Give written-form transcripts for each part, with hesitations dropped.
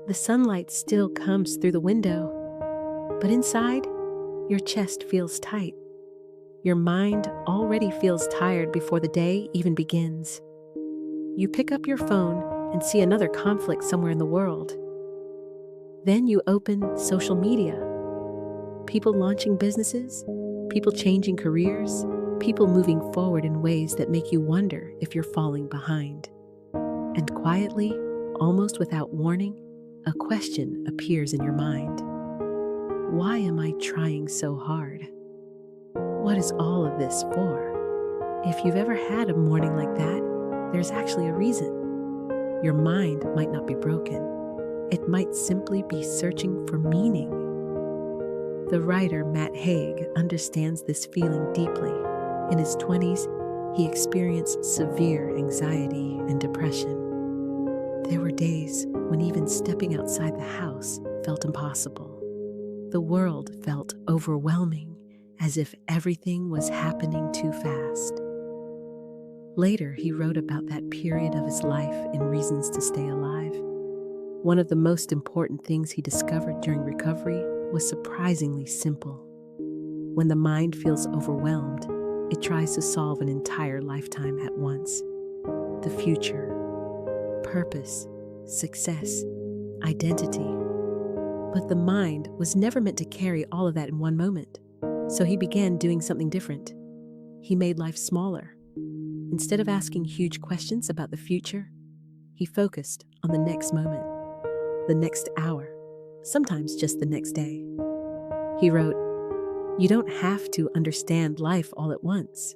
The sunlight still comes through the window, but inside, your chest feels tight. Your mind already feels tired before the day even begins. You pick up your phone and see another conflict somewhere in the world. Then you open social media. People launching businesses, people changing careers, people moving forward in ways that make you wonder if you're falling behind. And quietly, almost without warning, a question appears in your mind. Why am I trying so hard? What is all of this for? If you've ever had a morning like that, there's actually a reason. Your mind might not be broken. It might simply be searching for meaning. The writer Matt Haig understands this feeling deeply. In his 20s, he experienced severe anxiety and depression. There were days when even stepping outside the house felt impossible. The world felt overwhelming, as if everything was happening too fast. Later, he wrote about that period of his life in Reasons to Stay Alive. One of the most important things he discovered during recovery was surprisingly simple. When the mind feels overwhelmed, it tries to solve an entire lifetime at once. The future, purpose, success, identity. But the mind was never meant to carry all of that in one moment. So he began doing something different. He made life smaller. Instead of asking huge questions about the future, he focused on the next moment, the next hour, sometimes just the next day. He wrote, "You don't have to understand life all at once.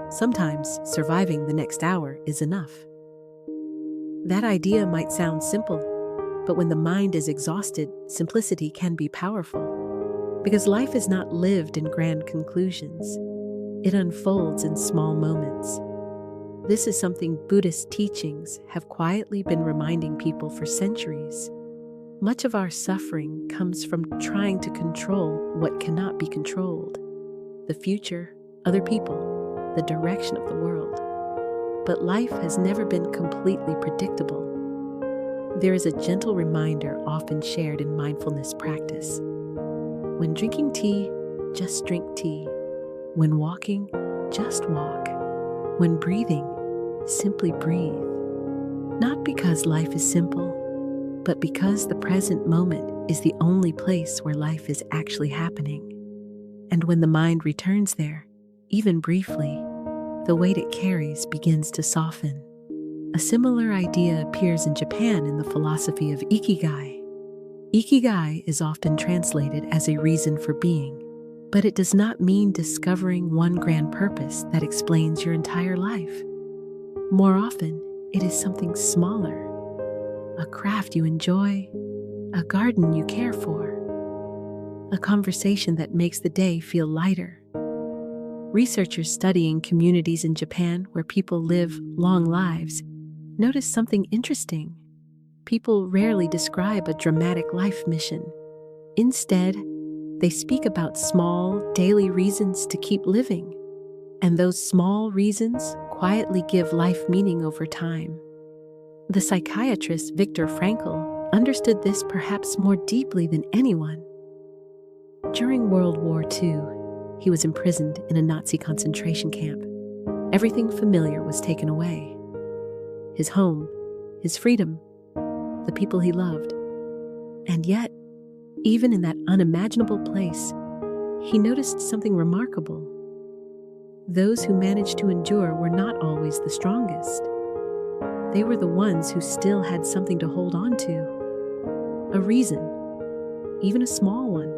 Sometimes surviving the next hour is enough." That idea might sound simple, but when the mind is exhausted, simplicity can be powerful. Because life is not lived in grand conclusions. It unfolds in small moments. This is something Buddhist teachings have quietly been reminding people for centuries. Much of our suffering comes from trying to control what cannot be controlled. The future, other people, the direction of the world. But life has never been completely predictable. There is a gentle reminder often shared in mindfulness practice. When drinking tea, just drink tea. When walking, just walk. When breathing, simply breathe. Not because life is simple, but because the present moment is the only place where life is actually happening. And when the mind returns there, even briefly, the weight it carries begins to soften. A similar idea appears in Japan in the philosophy of Ikigai. Ikigai is often translated as a reason for being, but it does not mean discovering one grand purpose that explains your entire life. More often, it is something smaller. A craft you enjoy, a garden you care for, a conversation that makes the day feel lighter. Researchers studying communities in Japan where people live long lives notice something interesting. People rarely describe a dramatic life mission. Instead, they speak about small, daily reasons to keep living. And those small reasons quietly give life meaning over time. The psychiatrist Viktor Frankl understood this perhaps more deeply than anyone. During World War II, he was imprisoned in a Nazi concentration camp. Everything familiar was taken away. His home, his freedom, the people he loved. And yet, even in that unimaginable place, he noticed something remarkable. Those who managed to endure were not always the strongest. They were the ones who still had something to hold on to. A reason, even a small one.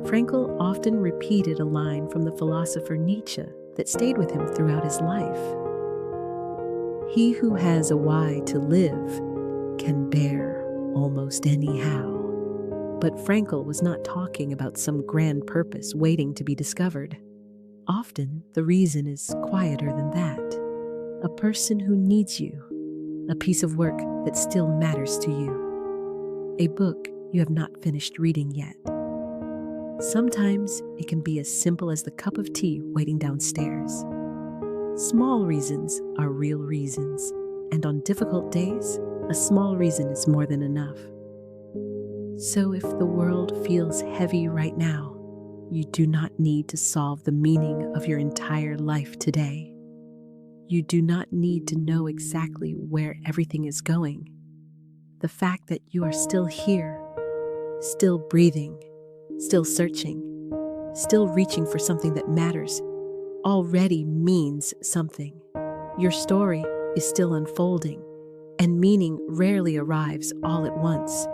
Frankl often repeated a line from the philosopher Nietzsche that stayed with him throughout his life. "He who has a why to live can bear almost anyhow." But Frankl was not talking about some grand purpose waiting to be discovered. Often, the reason is quieter than that. A person who needs you, a piece of work that still matters to you, a book you have not finished reading yet. Sometimes it can be as simple as the cup of tea waiting downstairs. Small reasons are real reasons, and on difficult days, a small reason is more than enough. So if the world feels heavy right now, you do not need to solve the meaning of your entire life today. You do not need to know exactly where everything is going. The fact that you are still here, still breathing, still searching, still reaching for something that matters, already means something. Your story is still unfolding, and meaning rarely arrives all at once.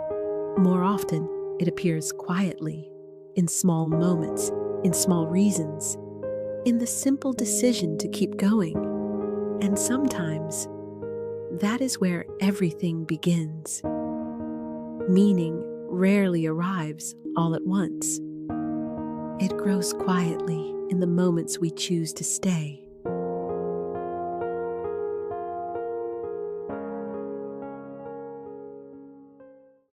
More often, it appears quietly, in small moments, in small reasons, in the simple decision to keep going. And sometimes, that is where everything begins. Meaning rarely arrives all at once. It grows quietly in the moments we choose to stay,